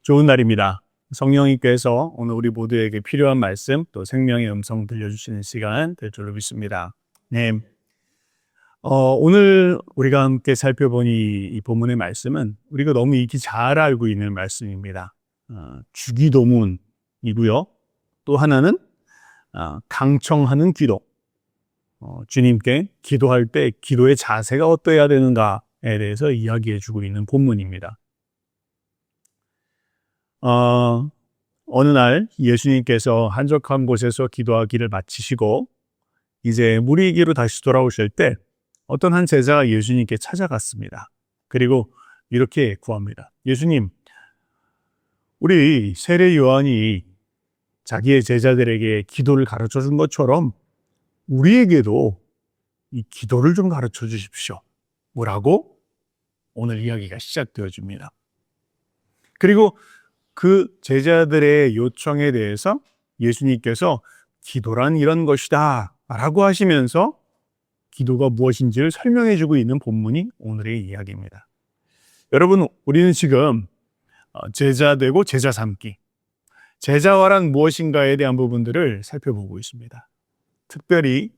좋은 날입니다. 성령님께서 오늘 우리 모두에게 필요한 말씀 또 생명의 음성 들려주시는 시간 될 줄로 믿습니다. 네. 오늘 우리가 함께 살펴본 이 본문의 말씀은 우리가 너무 익히 잘 알고 있는 말씀입니다. 주기도문이고요. 또 하나는 강청하는 기도. 주님께 기도할 때 기도의 자세가 어떠해야 되는가에 대해서 이야기해 주고 있는 본문입니다. 어느 날 예수님께서 한적한 곳에서 기도하기를 마치시고 이제 무리에게로 다시 돌아오실 때 어떤 한 제자가 예수님께 찾아갔습니다. 그리고 이렇게 구합니다. 예수님, 우리 세례 요한이 자기의 제자들에게 기도를 가르쳐 준 것처럼 우리에게도 이 기도를 좀 가르쳐 주십시오. 뭐라고? 오늘 이야기가 시작되어집니다. 그리고 그 제자들의 요청에 대해서 예수님께서 기도란 이런 것이다 라고 하시면서 기도가 무엇인지를 설명해 주고 있는 본문이 오늘의 이야기입니다. 여러분, 우리는 지금 제자 되고 제자 삼기, 제자화란 무엇인가에 대한 부분들을 살펴보고 있습니다. 특별히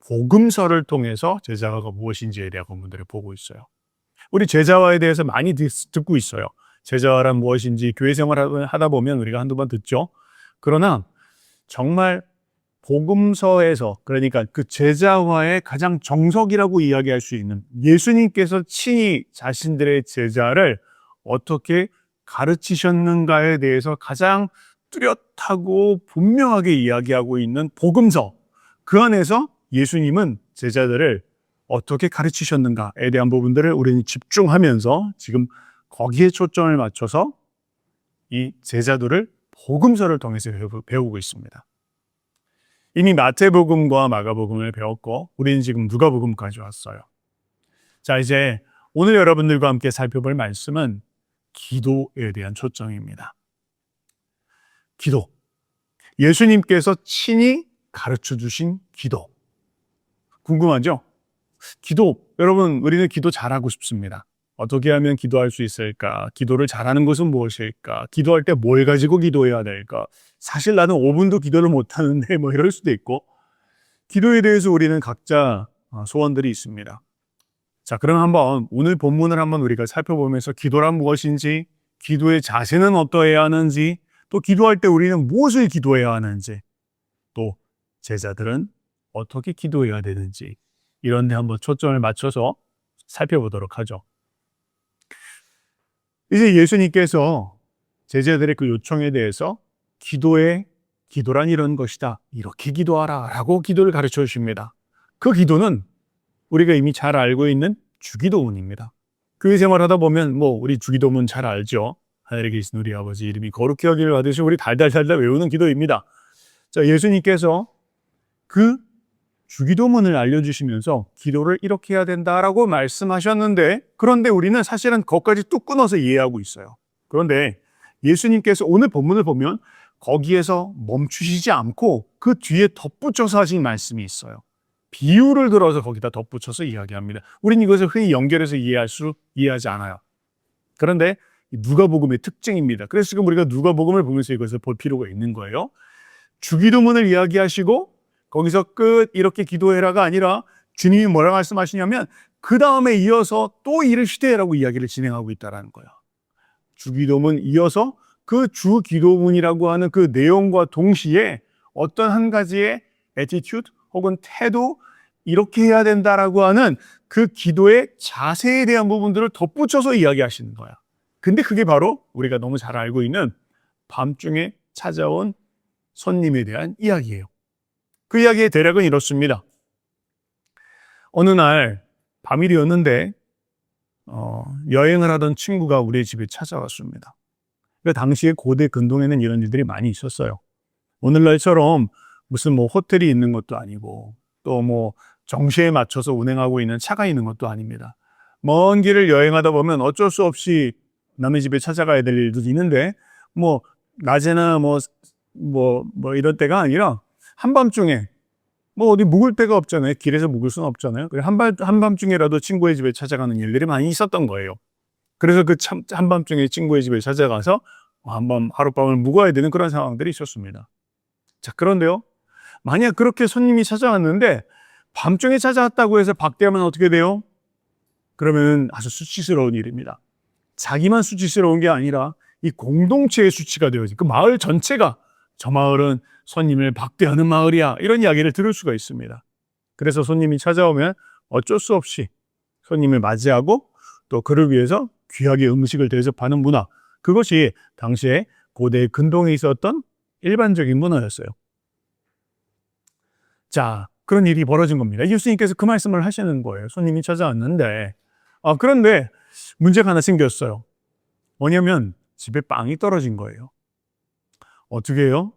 복음서를 통해서 제자화가 무엇인지에 대한 부분들을 보고 있어요. 우리 제자화에 대해서 많이 듣고 있어요. 제자화란 무엇인지 교회 생활을 하다 보면 우리가 한두 번 듣죠. 그러나 정말 복음서에서, 그러니까 그 제자화의 가장 정석이라고 이야기할 수 있는 예수님께서 친히 자신들의 제자를 어떻게 가르치셨는가에 대해서 가장 뚜렷하고 분명하게 이야기하고 있는 복음서, 그 안에서 예수님은 제자들을 어떻게 가르치셨는가에 대한 부분들을 우리는 집중하면서 지금 거기에 초점을 맞춰서 이 제자들을 복음서를 통해서 배우고 있습니다. 이미 마태복음과 마가복음을 배웠고 우리는 지금 누가복음까지 왔어요. 자, 이제 오늘 여러분들과 함께 살펴볼 말씀은 기도에 대한 초점입니다. 기도. 예수님께서 친히 가르쳐 주신 기도. 궁금하죠? 기도. 여러분, 우리는 기도 잘하고 싶습니다. 어떻게 하면 기도할 수 있을까? 기도를 잘하는 것은 무엇일까? 기도할 때 뭘 가지고 기도해야 될까? 사실 나는 5분도 기도를 못하는데 뭐 이럴 수도 있고, 기도에 대해서 우리는 각자 소원들이 있습니다. 자, 그럼 한번 오늘 본문을 한번 우리가 살펴보면서 기도란 무엇인지, 기도의 자세는 어떠해야 하는지, 또 기도할 때 우리는 무엇을 기도해야 하는지, 또 제자들은 어떻게 기도해야 되는지, 이런 데 한번 초점을 맞춰서 살펴보도록 하죠. 이제 예수님께서 제자들의 그 요청에 대해서 기도란 이런 것이다, 이렇게 기도하라 라고 기도를 가르쳐 주십니다. 그 기도는 우리가 이미 잘 알고 있는 주기도문입니다. 교회 생활하다 보면 우리 주기도문 잘 알죠. 하늘에 계신 우리 아버지 이름이 거룩히 여기를 받으시고 우리 달달달달 외우는 기도입니다. 자, 예수님께서 그 주기도문을 알려주시면서 기도를 이렇게 해야 된다라고 말씀하셨는데, 그런데 우리는 사실은 그것까지 뚝 끊어서 이해하고 있어요. 그런데 예수님께서 오늘 본문을 보면 거기에서 멈추시지 않고 그 뒤에 덧붙여서 하신 말씀이 있어요. 비유를 들어서 거기다 덧붙여서 이야기합니다. 우리는 이것을 흔히 연결해서 이해하지 않아요. 그런데 누가복음의 특징입니다. 그래서 지금 우리가 누가복음을 보면서 이것을 볼 필요가 있는 거예요. 주기도문을 이야기하시고 거기서 끝 이렇게 기도해라가 아니라 주님이 뭐라고 말씀하시냐면 그 다음에 이어서 또 이르시되라고 이야기를 진행하고 있다는 거예요. 주기도문 이어서 그 주기도문이라고 하는 그 내용과 동시에 어떤 한 가지의 attitude 혹은 태도, 이렇게 해야 된다라고 하는 그 기도의 자세에 대한 부분들을 덧붙여서 이야기하시는 거야. 근데 그게 바로 우리가 너무 잘 알고 있는 밤중에 찾아온 손님에 대한 이야기예요. 그 이야기의 대략은 이렇습니다. 어느 날 밤이 되었는데 여행을 하던 친구가 우리 집에 찾아왔습니다. 그 당시에 고대 근동에는 이런 일들이 많이 있었어요. 오늘날처럼 무슨 호텔이 있는 것도 아니고 또 정시에 맞춰서 운행하고 있는 차가 있는 것도 아닙니다. 먼 길을 여행하다 보면 어쩔 수 없이 남의 집에 찾아가야 될 일도 있는데 낮에나 이런 때가 아니라 한밤중에 어디 묵을 데가 없잖아요. 길에서 묵을 수는 없잖아요. 그래서 한밤중에라도 친구의 집에 찾아가는 일들이 많이 있었던 거예요. 그래서 그 한밤중에 친구의 집에 찾아가서 한번 하룻밤을 묵어야 되는 그런 상황들이 있었습니다. 자, 그런데요, 만약 그렇게 손님이 찾아왔는데 밤중에 찾아왔다고 해서 박대하면 어떻게 돼요? 그러면 아주 수치스러운 일입니다. 자기만 수치스러운 게 아니라 이 공동체의 수치가 되어지, 그 마을 전체가 저 마을은 손님을 박대하는 마을이야, 이런 이야기를 들을 수가 있습니다. 그래서 손님이 찾아오면 어쩔 수 없이 손님을 맞이하고 또 그를 위해서 귀하게 음식을 대접하는 문화, 그것이 당시에 고대 근동에 있었던 일반적인 문화였어요. 자, 그런 일이 벌어진 겁니다. 예수님께서 그 말씀을 하시는 거예요. 손님이 찾아왔는데, 그런데 문제가 하나 생겼어요. 뭐냐면 집에 빵이 떨어진 거예요. 어떻게 해요?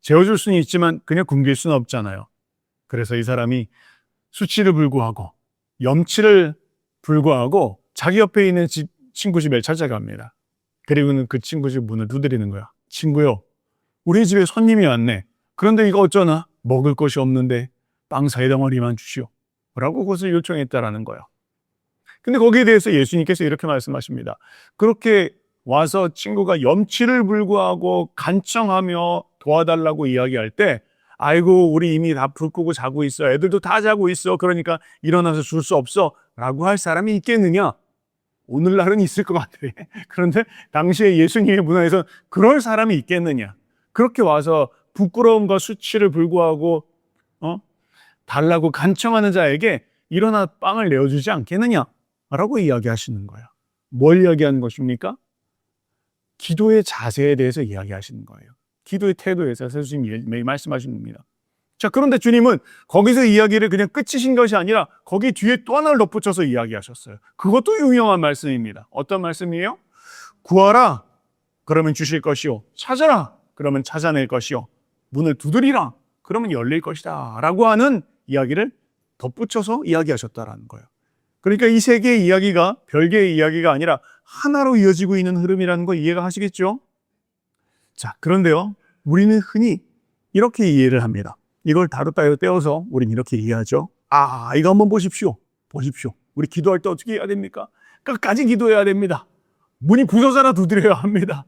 재워줄 수는 있지만 그냥 굶길 수는 없잖아요. 그래서 이 사람이 수치를 불구하고, 염치를 불구하고 자기 옆에 있는 친구 집에 찾아갑니다. 그리고는 그 친구 집 문을 두드리는 거야. 친구요, 우리 집에 손님이 왔네. 그런데 이거 어쩌나? 먹을 것이 없는데 빵 4덩어리만 주시오, 라고 그것을 요청했다라는 거예요. 근데 거기에 대해서 예수님께서 이렇게 말씀하십니다. 그렇게 와서 친구가 염치를 불구하고 간청하며 도와달라고 이야기할 때, 아이고 우리 이미 다 불 끄고 자고 있어, 애들도 다 자고 있어, 그러니까 일어나서 줄 수 없어, 라고 할 사람이 있겠느냐? 오늘날은 있을 것 같아. 그런데 당시에 예수님의 문화에서 그럴 사람이 있겠느냐? 그렇게 와서 부끄러움과 수치를 불구하고 달라고 간청하는 자에게 일어나 빵을 내어주지 않겠느냐? 라고 이야기하시는 거예요. 뭘 이야기하는 것입니까? 기도의 자세에 대해서 이야기하시는 거예요. 기도의 태도에 대해서 주님이 말씀하신 겁니다. 자, 그런데 주님은 거기서 이야기를 그냥 끝이신 것이 아니라 거기 뒤에 또 하나를 덧붙여서 이야기하셨어요. 그것도 유명한 말씀입니다. 어떤 말씀이에요? 구하라, 그러면 주실 것이요. 찾아라, 그러면 찾아낼 것이요. 문을 두드리라, 그러면 열릴 것이다, 라고 하는 이야기를 덧붙여서 이야기하셨다라는 거예요. 그러니까 이 세 개의 이야기가 별개의 이야기가 아니라 하나로 이어지고 있는 흐름이라는 거 이해가 하시겠죠? 자, 그런데요, 우리는 흔히 이렇게 이해를 합니다. 이걸 다루다가 떼어서 우리는 이렇게 이해하죠. 이거 한번 보십시오. 우리 기도할 때 어떻게 해야 됩니까? 끝까지 기도해야 됩니다. 문이 부서져라 두드려야 합니다.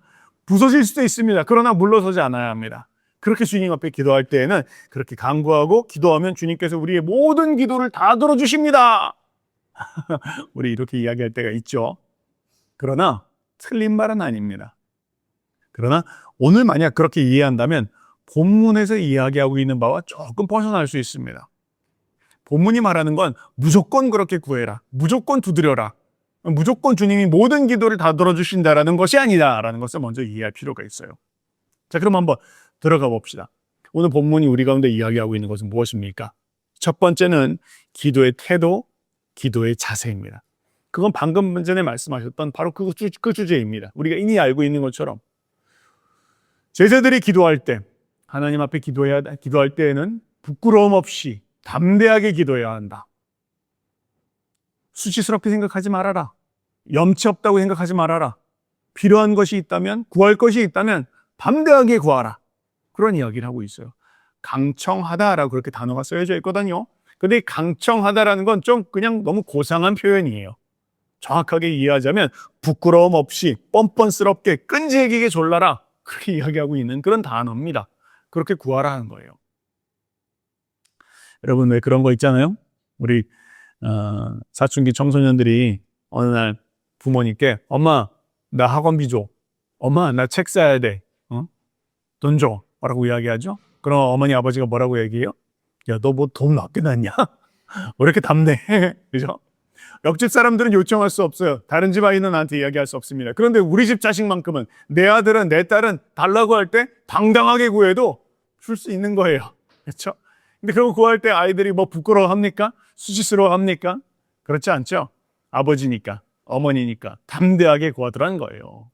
부서질 수도 있습니다. 그러나 물러서지 않아야 합니다. 그렇게 주님 앞에 기도할 때에는 그렇게 간구하고 기도하면 주님께서 우리의 모든 기도를 다 들어주십니다. 우리 이렇게 이야기할 때가 있죠. 그러나 틀린 말은 아닙니다. 그러나 오늘 만약 그렇게 이해한다면 본문에서 이야기하고 있는 바와 조금 벗어날 수 있습니다. 본문이 말하는 건 무조건 그렇게 구해라, 무조건 두드려라, 무조건 주님이 모든 기도를 다 들어주신다라는 것이 아니다라는 것을 먼저 이해할 필요가 있어요. 자, 그럼 한번 들어가 봅시다. 오늘 본문이 우리 가운데 이야기하고 있는 것은 무엇입니까? 첫 번째는 기도의 태도, 기도의 자세입니다. 그건 방금 전에 말씀하셨던 바로 그 주제입니다. 우리가 이미 알고 있는 것처럼 제자들이 기도할 때, 하나님 앞에 기도할 때에는 부끄러움 없이 담대하게 기도해야 한다. 수치스럽게 생각하지 말아라. 염치 없다고 생각하지 말아라. 필요한 것이 있다면, 구할 것이 있다면 담대하게 구하라. 그런 이야기를 하고 있어요. 강청하다라고 그렇게 단어가 쓰여져 있거든요. 근데 이 강청하다라는 건 좀 그냥 너무 고상한 표현이에요. 정확하게 이해하자면 부끄러움 없이 뻔뻔스럽게 끈질기게 졸라라, 그렇게 이야기하고 있는 그런 단어입니다. 그렇게 구하라 하는 거예요. 여러분, 왜 그런 거 있잖아요. 우리 사춘기 청소년들이 어느 날 부모님께 엄마 나 학원비 줘, 엄마 나 책 사야 돼, 돈 줘, 라고 이야기하죠. 그럼 어머니 아버지가 뭐라고 얘기해요? 야, 너 뭐 돈 아껴놨냐? 왜 이렇게 답네? 그죠? 옆집 사람들은 요청할 수 없어요. 다른 집 아이는 나한테 이야기할 수 없습니다. 그런데 우리 집 자식만큼은, 내 아들은 내 딸은 달라고 할 때 당당하게 구해도 줄 수 있는 거예요. 그렇죠? 근데 그거 구할 때 아이들이 뭐 부끄러워합니까? 수치스러워합니까? 그렇지 않죠? 아버지니까, 어머니니까 담대하게 구하더라는 거예요.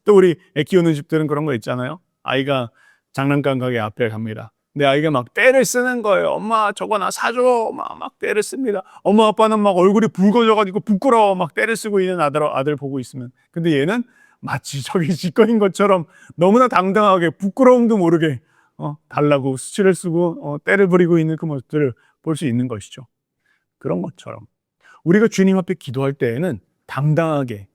또 우리 애 키우는 집들은 그런 거 있잖아요. 아이가 장난감 가게 앞에 갑니다. 내 아이가 막 떼를 쓰는 거예요. 엄마 저거 나 사줘. 막 떼를 씁니다. 엄마 아빠는 막 얼굴이 붉어져가지고 부끄러워 막 떼를 쓰고 있는 아들 보고 있으면, 근데 얘는 마치 저기 지꺼인 것처럼 너무나 당당하게 부끄러움도 모르게 달라고 수치를 쓰고 떼를 부리고 있는 그 모습들을 볼 수 있는 것이죠. 그런 것처럼 우리가 주님 앞에 기도할 때에는 당당하게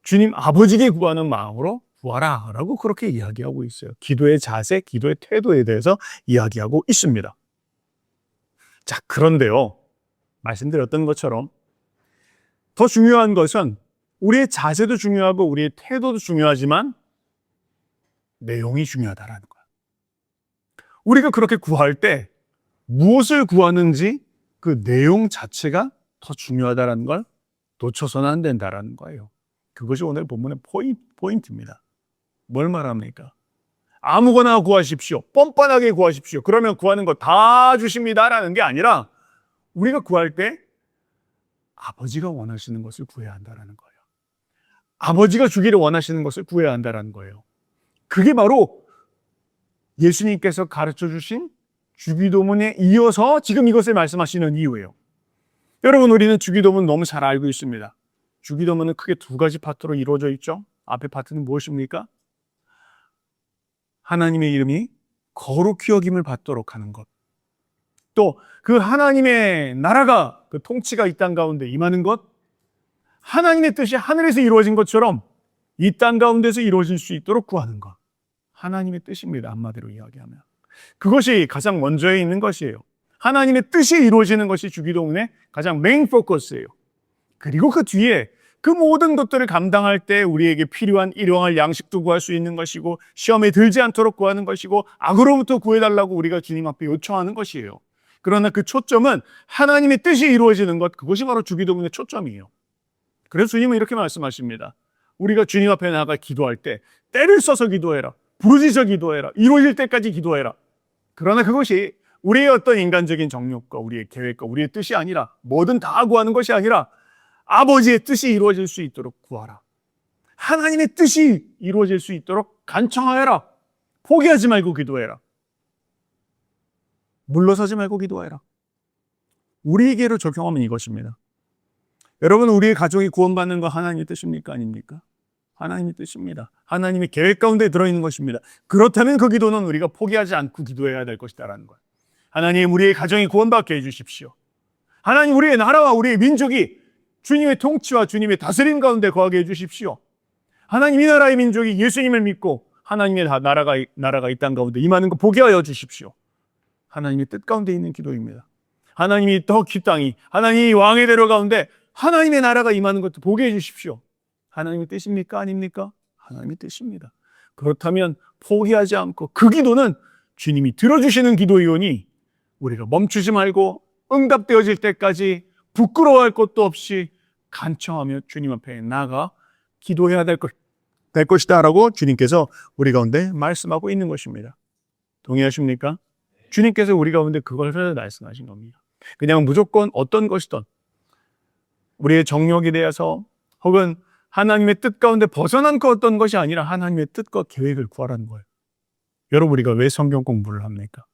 주님 아버지께 구하는 마음으로 구하라 라고 그렇게 이야기하고 있어요. 기도의 자세, 기도의 태도에 대해서 이야기하고 있습니다. 자, 그런데요, 말씀드렸던 것처럼 더 중요한 것은 우리의 자세도 중요하고 우리의 태도도 중요하지만 내용이 중요하다라는 거야. 우리가 그렇게 구할 때 무엇을 구하는지 그 내용 자체가 더 중요하다는 걸 놓쳐서는 안 된다라는 거예요. 그것이 오늘 본문의 포인트입니다. 뭘 말합니까? 아무거나 구하십시오. 뻔뻔하게 구하십시오. 그러면 구하는 거 다 주십니다라는 게 아니라 우리가 구할 때 아버지가 원하시는 것을 구해야 한다는 거예요. 아버지가 주기를 원하시는 것을 구해야 한다는 거예요. 그게 바로 예수님께서 가르쳐 주신 주기도문에 이어서 지금 이것을 말씀하시는 이유예요. 여러분, 우리는 주기도문 너무 잘 알고 있습니다. 주기도문은 크게 두 가지 파트로 이루어져 있죠. 앞에 파트는 무엇입니까? 하나님의 이름이 거룩히 여김을 받도록 하는 것. 또 그 하나님의 나라가, 그 통치가 이 땅 가운데 임하는 것. 하나님의 뜻이 하늘에서 이루어진 것처럼 이 땅 가운데서 이루어질 수 있도록 구하는 것. 하나님의 뜻입니다. 한마디로 이야기하면. 그것이 가장 먼저에 있는 것이에요. 하나님의 뜻이 이루어지는 것이 주기도문의 가장 메인 포커스예요. 그리고 그 뒤에 그 모든 것들을 감당할 때 우리에게 필요한 일용할 양식도 구할 수 있는 것이고, 시험에 들지 않도록 구하는 것이고, 악으로부터 구해달라고 우리가 주님 앞에 요청하는 것이에요. 그러나 그 초점은 하나님의 뜻이 이루어지는 것, 그것이 바로 주기도문의 초점이에요. 그래서 주님은 이렇게 말씀하십니다. 우리가 주님 앞에 나아가 기도할 때 때를 써서 기도해라. 부르짖어 기도해라. 이루어질 때까지 기도해라. 그러나 그것이 우리의 어떤 인간적인 정욕과 우리의 계획과 우리의 뜻이 아니라, 뭐든 다 구하는 것이 아니라 아버지의 뜻이 이루어질 수 있도록 구하라. 하나님의 뜻이 이루어질 수 있도록 간청하여라. 포기하지 말고 기도해라. 물러서지 말고 기도해라. 우리에게로 적용하면 이것입니다. 여러분, 우리의 가족이 구원받는 거 하나님의 뜻입니까? 아닙니까? 하나님의 뜻입니다. 하나님의 계획 가운데 들어있는 것입니다. 그렇다면 그 기도는 우리가 포기하지 않고 기도해야 될 것이다라는 거예요. 하나님, 우리의 가정이 구원받게 해주십시오. 하나님, 우리의 나라와 우리의 민족이 주님의 통치와 주님의 다스림 가운데 거하게 해주십시오. 하나님, 이 나라의 민족이 예수님을 믿고 하나님의 나라가 이 땅 가운데 임하는 거 보게 하여 주십시오. 하나님의 뜻 가운데 있는 기도입니다. 하나님이 더 이 땅이, 하나님이 왕의 대로 가운데 하나님의 나라가 임하는 것도 보게 해주십시오. 하나님의 뜻입니까? 아닙니까? 하나님의 뜻입니다. 그렇다면 포기하지 않고 그 기도는 주님이 들어주시는 기도이오니 우리가 멈추지 말고 응답되어질 때까지 부끄러워할 것도 없이 간청하며 주님 앞에 나아가 기도해야 될 것이다 라고 주님께서 우리 가운데 말씀하고 있는 것입니다. 동의하십니까? 주님께서 우리 가운데 그걸 말씀하신 겁니다. 그냥 무조건 어떤 것이든 우리의 정욕에 대해서 혹은 하나님의 뜻 가운데 벗어난 그 어떤 것이 아니라 하나님의 뜻과 계획을 구하라는 거예요. 여러분, 우리가 왜 성경 공부를 합니까?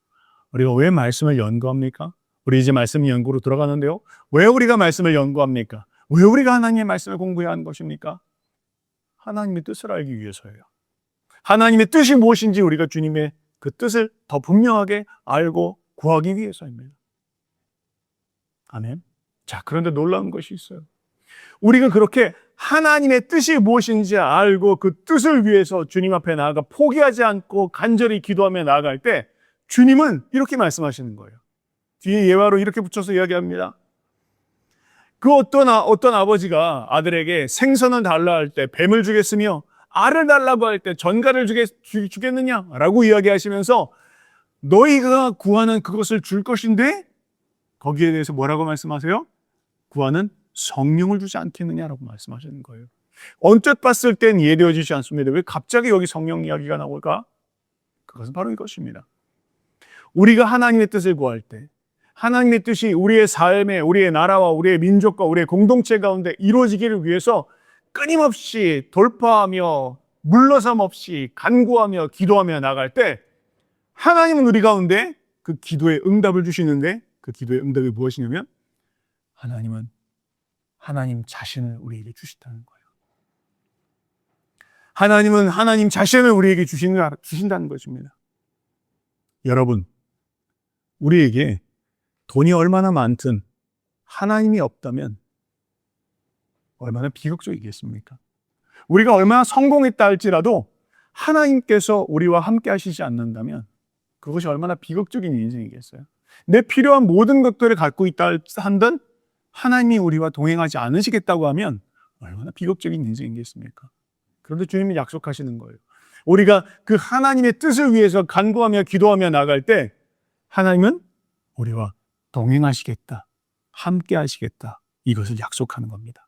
우리가 왜 말씀을 연구합니까? 우리 이제 말씀 연구로 들어가는데요. 왜 우리가 말씀을 연구합니까? 왜 우리가 하나님의 말씀을 공부해야 하는 것입니까? 하나님의 뜻을 알기 위해서예요. 하나님의 뜻이 무엇인지 우리가 주님의 그 뜻을 더 분명하게 알고 구하기 위해서입니다. 아멘. 자, 그런데 놀라운 것이 있어요. 우리가 그렇게 하나님의 뜻이 무엇인지 알고 그 뜻을 위해서 주님 앞에 나아가 포기하지 않고 간절히 기도하며 나아갈 때 주님은 이렇게 말씀하시는 거예요. 뒤에 예화로 이렇게 붙여서 이야기합니다. 그 어떤 아버지가 아들에게 생선을 달라 할 때 뱀을 주겠으며 알을 달라고 할 때 전갈을 주겠느냐라고 이야기하시면서 너희가 구하는 그것을 줄 것인데 거기에 대해서 뭐라고 말씀하세요? 구하는 성령을 주지 않겠느냐라고 말씀하시는 거예요. 언뜻 봤을 땐 이해되어지지 않습니다. 왜 갑자기 여기 성령 이야기가 나올까? 그것은 바로 이것입니다. 우리가 하나님의 뜻을 구할 때 하나님의 뜻이 우리의 삶에, 우리의 나라와 우리의 민족과 우리의 공동체 가운데 이루어지기를 위해서 끊임없이 돌파하며 물러섬 없이 간구하며 기도하며 나갈 때 하나님은 우리 가운데 그 기도에 응답을 주시는데 그 기도의 응답이 무엇이냐면 하나님은 하나님 자신을 우리에게 주신다는 거예요. 하나님은 하나님 자신을 우리에게 주신다는 것입니다. 여러분, 우리에게 돈이 얼마나 많든 하나님이 없다면 얼마나 비극적이겠습니까? 우리가 얼마나 성공했다 할지라도 하나님께서 우리와 함께 하시지 않는다면 그것이 얼마나 비극적인 인생이겠어요. 내 필요한 모든 것들을 갖고 있다 한들 하나님이 우리와 동행하지 않으시겠다고 하면 얼마나 비극적인 인생이겠습니까? 그런데 주님이 약속하시는 거예요. 우리가 그 하나님의 뜻을 위해서 간구하며 기도하며 나갈 때 하나님은 우리와 동행하시겠다, 함께 하시겠다, 이것을 약속하는 겁니다.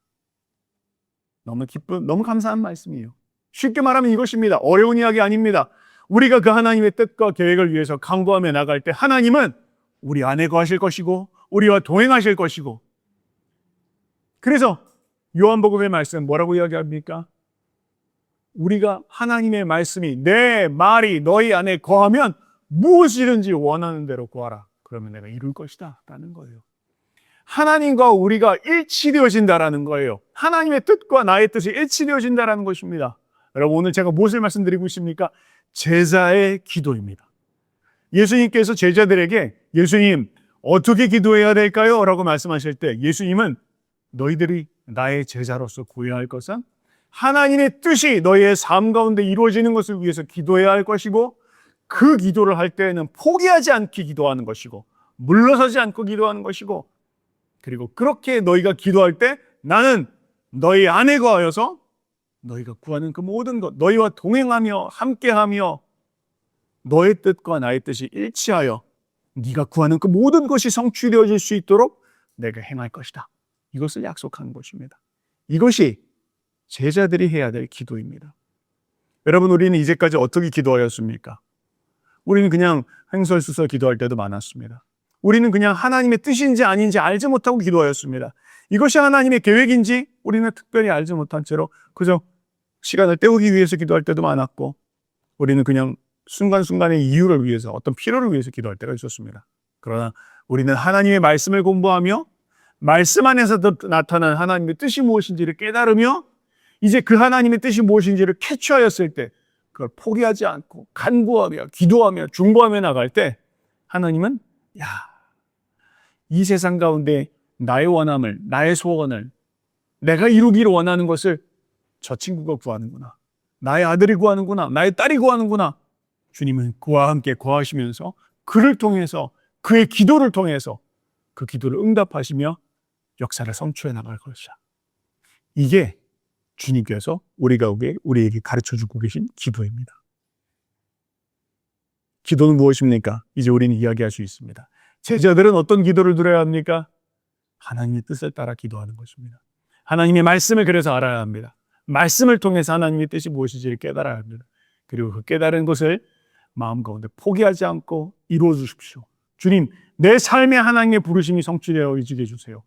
너무 기쁜, 너무 감사한 말씀이에요. 쉽게 말하면 이것입니다. 어려운 이야기 아닙니다. 우리가 그 하나님의 뜻과 계획을 위해서 간구하며 나갈 때 하나님은 우리 안에 거하실 것이고 우리와 동행하실 것이고, 그래서 요한복음의 말씀 뭐라고 이야기합니까? 우리가 하나님의 말씀이 내 말이 너희 안에 거하면 무엇이든지 원하는 대로 구하라. 그러면 내가 이룰 것이다 라는 거예요. 하나님과 우리가 일치되어진다라는 거예요. 하나님의 뜻과 나의 뜻이 일치되어진다라는 것입니다. 여러분, 오늘 제가 무엇을 말씀드리고 있습니까? 제자의 기도입니다. 예수님께서 제자들에게 예수님 어떻게 기도해야 될까요? 라고 말씀하실 때 예수님은 너희들이 나의 제자로서 구해야 할 것은 하나님의 뜻이 너희의 삶 가운데 이루어지는 것을 위해서 기도해야 할 것이고, 그 기도를 할 때에는 포기하지 않게 기도하는 것이고 물러서지 않고 기도하는 것이고, 그리고 그렇게 너희가 기도할 때 나는 너희 안에 거하여서 너희가 구하는 그 모든 것, 너희와 동행하며 함께하며 너의 뜻과 나의 뜻이 일치하여 네가 구하는 그 모든 것이 성취되어질 수 있도록 내가 행할 것이다. 이것을 약속하는 것입니다. 이것이 제자들이 해야 될 기도입니다. 여러분, 우리는 이제까지 어떻게 기도하였습니까? 우리는 그냥 횡설수설 기도할 때도 많았습니다. 우리는 그냥 하나님의 뜻인지 아닌지 알지 못하고 기도하였습니다. 이것이 하나님의 계획인지 우리는 특별히 알지 못한 채로 그저 시간을 때우기 위해서 기도할 때도 많았고, 우리는 그냥 순간순간의 이유를 위해서, 어떤 필요를 위해서 기도할 때가 있었습니다. 그러나 우리는 하나님의 말씀을 공부하며 말씀 안에서 나타난 하나님의 뜻이 무엇인지를 깨달으며 이제 그 하나님의 뜻이 무엇인지를 캐치하였을 때 그걸 포기하지 않고 간구하며 기도하며 중보하며 나갈 때 하나님은 이 세상 가운데 나의 원함을, 나의 소원을, 내가 이루기를 원하는 것을 저 친구가 구하는구나, 나의 아들이 구하는구나, 나의 딸이 구하는구나. 주님은 그와 함께 거하시면서 그를 통해서, 그의 기도를 통해서 그 기도를 응답하시며 역사를 성취해 나갈 것이야. 이게 주님께서 우리에게 가르쳐주고 계신 기도입니다. 기도는 무엇입니까? 이제 우리는 이야기할 수 있습니다. 제자들은 어떤 기도를 드려야 합니까? 하나님의 뜻을 따라 기도하는 것입니다. 하나님의 말씀을 그래서 알아야 합니다. 말씀을 통해서 하나님의 뜻이 무엇인지를 깨달아야 합니다. 그리고 그 깨달은 것을 마음 가운데 포기하지 않고 이루어 주십시오. 주님, 내 삶에 하나님의 부르심이 성취되어지게 해주세요.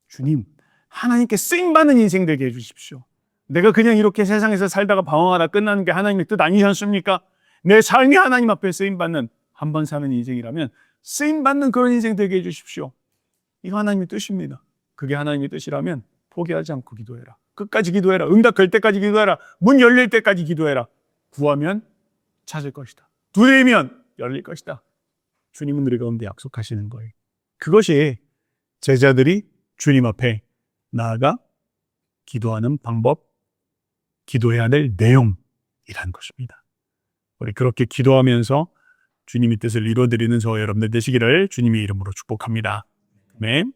주님, 하나님께 쓰임받는 인생 되게 해주십시오. 내가 그냥 이렇게 세상에서 살다가 방황하다 끝나는 게 하나님의 뜻 아니지 않습니까? 내 삶이 하나님 앞에 쓰임받는, 한 번 사는 인생이라면 쓰임받는 그런 인생 되게 해주십시오. 이거 하나님의 뜻입니다. 그게 하나님의 뜻이라면 포기하지 않고 기도해라. 끝까지 기도해라. 응답될 때까지 기도해라. 문 열릴 때까지 기도해라. 구하면 찾을 것이다. 두드리면 열릴 것이다. 주님은 우리 가운데 약속하시는 거예요. 그것이 제자들이 주님 앞에 나아가 기도하는 방법, 기도해야 될 내용이라는 것입니다. 우리 그렇게 기도하면서 주님의 뜻을 이루어드리는 저와 여러분들 되시기를 주님의 이름으로 축복합니다. 아멘.